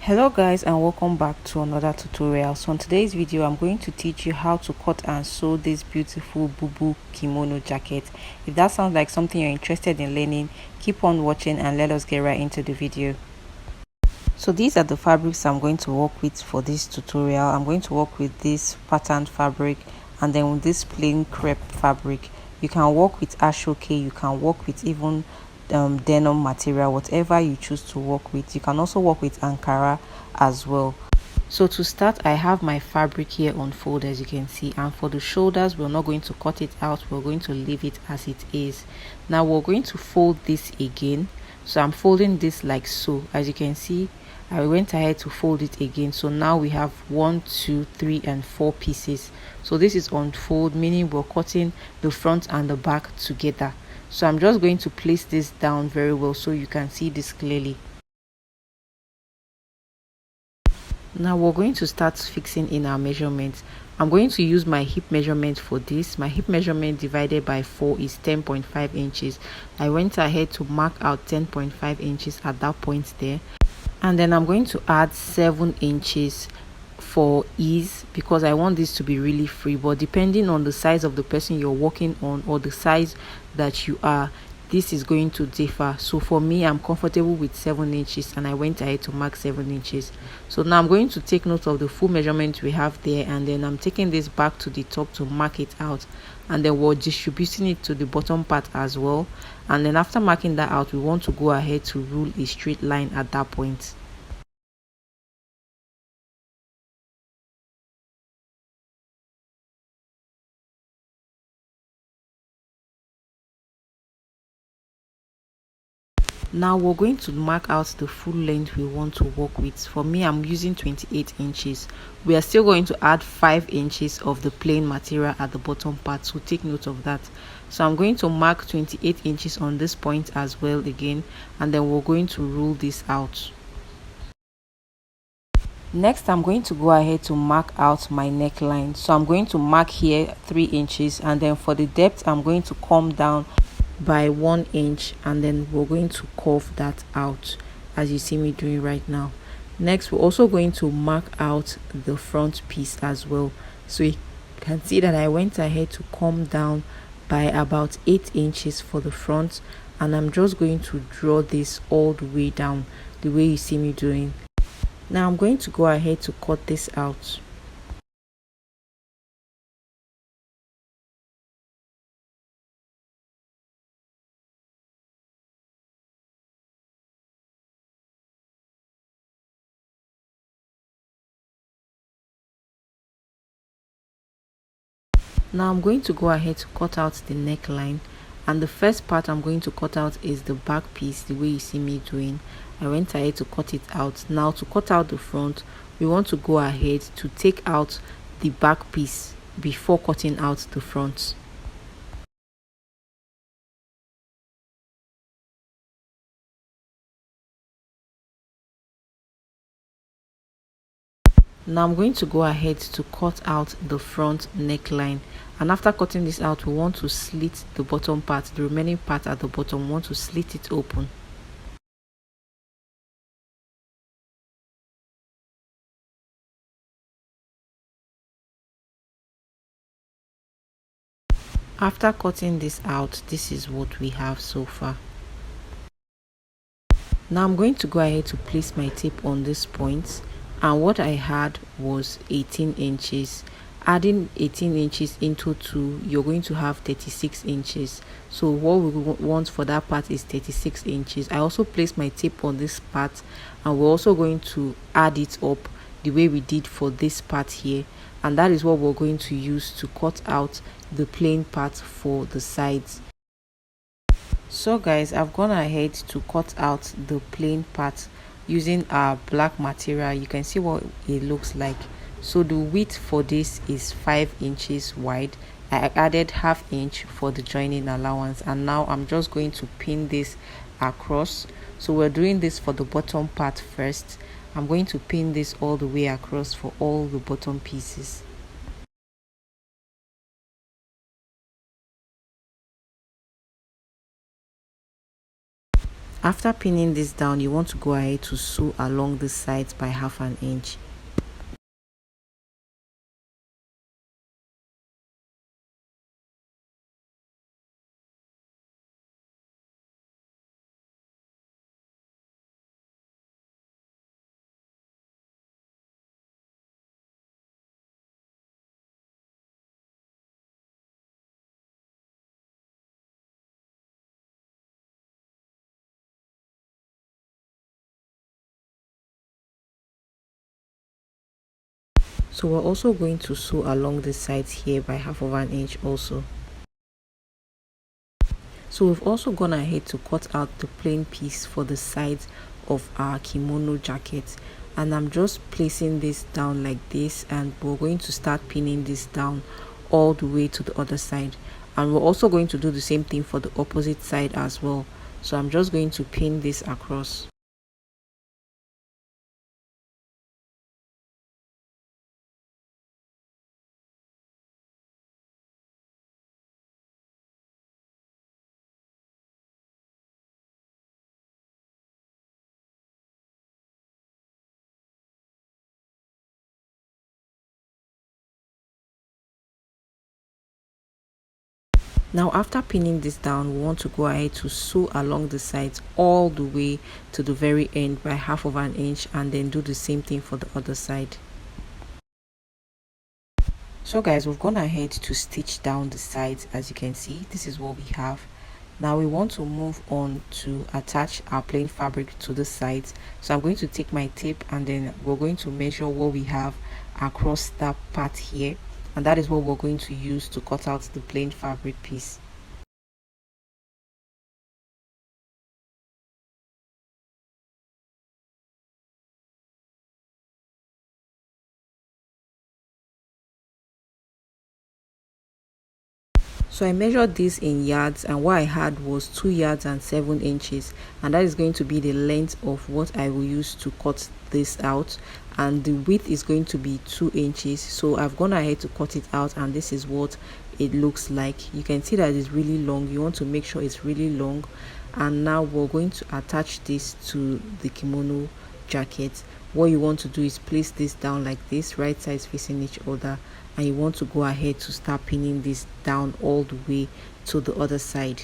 Hello guys, and welcome back to another tutorial. So in today's video I'm going to teach you how to cut and sew this beautiful Bubu kimono jacket. If that sounds like something you're interested in learning, keep on watching and let us get right into the video. So these are the fabrics I'm going to work with for this tutorial. I'm going to work with this patterned fabric and then with this plain crepe fabric. You can work with ashoke, you can work with even denim material, whatever you choose to work with. You can also work with Ankara as well. So to start, I have my fabric here on fold, as you can see, and for the shoulders we're not going to cut it out, we're going to leave it as it is. Now we're going to fold this again. So I'm folding this like so. As you can see, I went ahead to fold it again. So now we have 1, 2, 3 and 4 pieces. So this is on fold, meaning we're cutting the front and the back together. So I'm just going to place this down very well so you can see this clearly. Now we're going to start fixing in our measurements. I'm going to use my hip measurement for this. My hip measurement divided by 4 is 10.5 inches. I went ahead to mark out 10.5 inches at that point there. And then I'm going to add 7 inches for ease because I want this to be really free, but depending on the size of the person you're working on or the size that you are, this is going to differ. So for me, I'm comfortable with 7 inches and I went ahead to mark 7 inches. So now I'm going to take note of the full measurement we have there, and then I'm taking this back to the top to mark it out, and then we're distributing it to the bottom part as well. And then after marking that out, we want to go ahead to rule a straight line at that point. Now we're going to mark out the full length we want to work with. For me, I'm using 28 inches. We are still going to add 5 inches of the plain material at the bottom part, so take note of that. So I'm going to mark 28 inches on this point as well again, and then we're going to rule this out. Next, I'm going to go ahead to mark out my neckline. So I'm going to mark here 3 inches, and then for the depth I'm going to come down by 1 inch, and then we're going to curve that out as you see me doing right now. Next, we're also going to mark out the front piece as well. So you can see that I went ahead to come down by about 8 inches for the front, and I'm just going to draw this all the way down the way you see me doing. Now I'm going to go ahead to cut this out. Now I'm going to go ahead to cut out the neckline, and the first part I'm going to cut out is the back piece the way you see me doing. I went ahead to cut it out. Now to cut out the front, we want to go ahead to take out the back piece before cutting out the front. Now I'm going to go ahead to cut out the front neckline, and after cutting this out, we want to slit the bottom part, the remaining part at the bottom. We want to slit it open. After cutting this out, this is what we have so far. Now I'm going to go ahead to place my tape on this point, and what I had was 18 inches. Adding 18 inches into 2, you're going to have 36 inches. So what we want for that part is 36 inches. I also placed my tape on this part, and we're also going to add it up the way we did for this part here, and that is what we're going to use to cut out the plain part for the sides. So guys, I've gone ahead to cut out the plain part using our black material. You can see what it looks like. So the width for this is 5 inches wide. I added ½ inch for the joining allowance, and now I'm just going to pin this across. So we're doing this for the bottom part first. I'm going to pin this all the way across for all the bottom pieces. After pinning this down, you want to go ahead to sew along the sides by 1/2 inch. So we're also going to sew along the sides here by 1/2 inch also. So we've also gone ahead to cut out the plain piece for the sides of our kimono jacket, and I'm just placing this down like this, and we're going to start pinning this down all the way to the other side, and we're also going to do the same thing for the opposite side as well. So I'm just going to pin this across. Now after pinning this down, we want to go ahead to sew along the sides all the way to the very end by 1/2 inch, and then do the same thing for the other side. So guys, we've gone ahead to stitch down the sides. As you can see, this is what we have. Now we want to move on to attach our plain fabric to the sides. So I'm going to take my tape, and then we're going to measure what we have across that part here, and that is what we're going to use to cut out the plain fabric piece. So I measured this in yards, and what I had was 2 yards and 7 inches, and that is going to be the length of what I will use to cut this out, and the width is going to be 2 inches. So I've gone ahead to cut it out, and this is what it looks like. You can see that it's really long. You want to make sure it's really long. And now we're going to attach this to the kimono jacket. What you want to do is place this down like this, right sides facing each other, and you want to go ahead to start pinning this down all the way to the other side.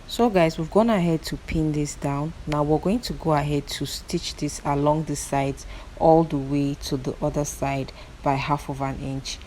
So guys, we've gone ahead to pin this down. Now we're going to go ahead to stitch this along the sides all the way to the other side by 1/2 inch.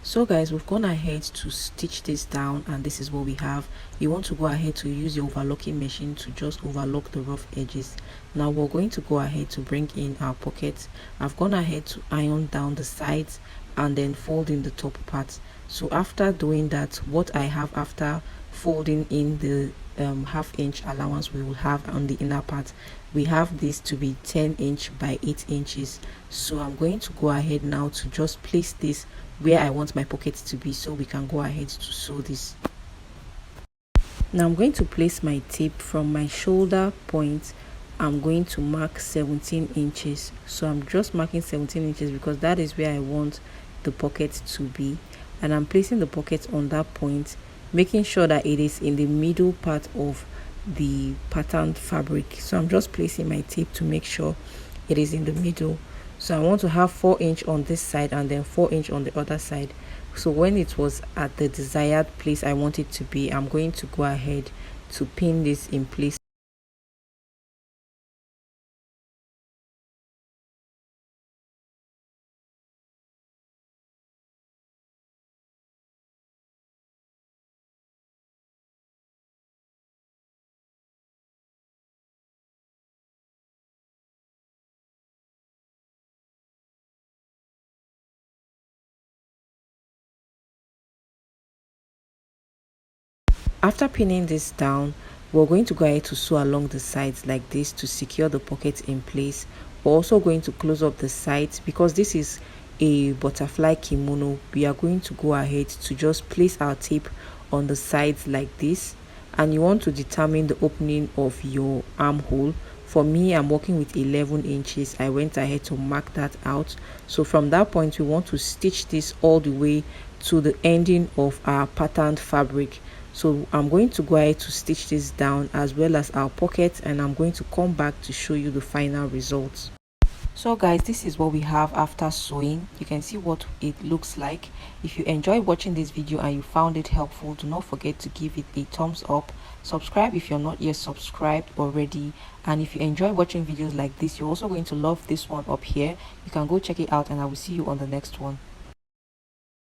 So guys, we've gone ahead to stitch this down, and this is what we have. You want to go ahead to use your overlocking machine to just overlock the rough edges. Now we're going to go ahead to bring in our pockets. I've gone ahead to iron down the sides and then fold in the top part. So after doing that, what I have after folding in the 1/2 inch allowance we will have on the inner part, we have this to be 10 inch by 8 inches. So I'm going to go ahead now to just place this where I want my pockets to be, so we can go ahead to sew this. Now I'm going to place my tape from my shoulder point. I'm going to mark 17 inches. So I'm just marking 17 inches because that is where I want the pocket to be, and I'm placing the pocket on that point, making sure that it is in the middle part of the patterned fabric. So I'm just placing my tape to make sure it is in the middle. So I want to have 4 inch on this side and then 4 inch on the other side. So when it was at the desired place I want it to be, I'm going to go ahead to pin this in place. After pinning this down, we're going to go ahead to sew along the sides like this to secure the pocket in place. We're also going to close up the sides because this is a butterfly kimono. We are going to go ahead to just place our tape on the sides like this, and you want to determine the opening of your armhole. For me, I'm working with 11 inches. I went ahead to mark that out. So from that point, we want to stitch this all the way to the ending of our patterned fabric. So I'm going to go ahead to stitch this down as well as our pocket, and I'm going to come back to show you the final results. So guys, this is what we have after sewing. You can see what it looks like. If you enjoyed watching this video and you found it helpful, do not forget to give it a thumbs up. Subscribe if you're not yet subscribed already, and if you enjoy watching videos like this, you're also going to love this one up here. You can go check it out, and I will see you on the next one.